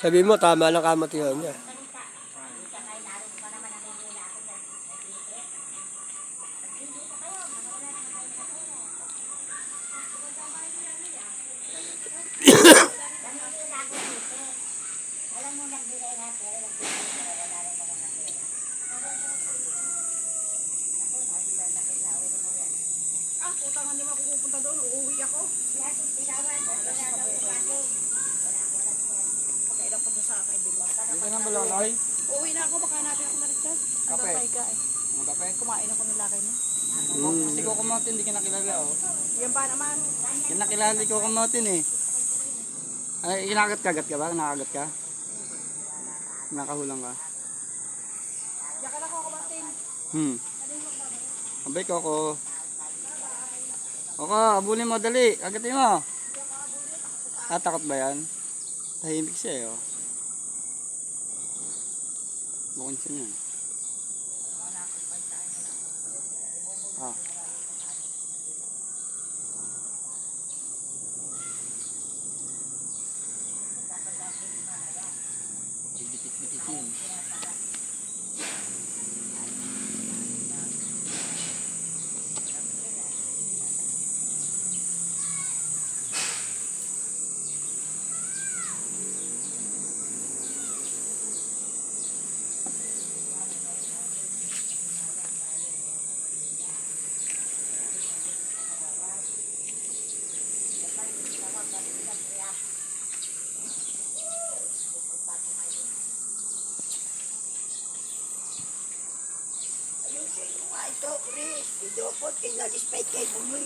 Sabi mo, tama lang kamatihan niya. Putang, hindi mo ako pupunta doon. Uuwi ako. Pakailan ko doon sa akin. Dito na balakay. Uuwi na ako. Baka hanapin ako na rin dyan. Kape. Hanggang ka eh. Ang kape. Kumain ako ng lakay mo. Kasi ko kumatin, hindi ka nakilala oh. Yan ba naman? Kinakilala ko kumatin eh. Ay, kinakagat ka ba? Nakagat ka? Nakahulang ka? Diyan ka na ako kumatin. Abay ko ako. Oko, abulin mo dali. Agatin mo. Takot ba yan? Tahimik siya eh oh. Bukod siya niyan. Ah. Bitit-bititin. Ayusin mo nga ito, Chris. Video po, tinalispay kay Bumuy.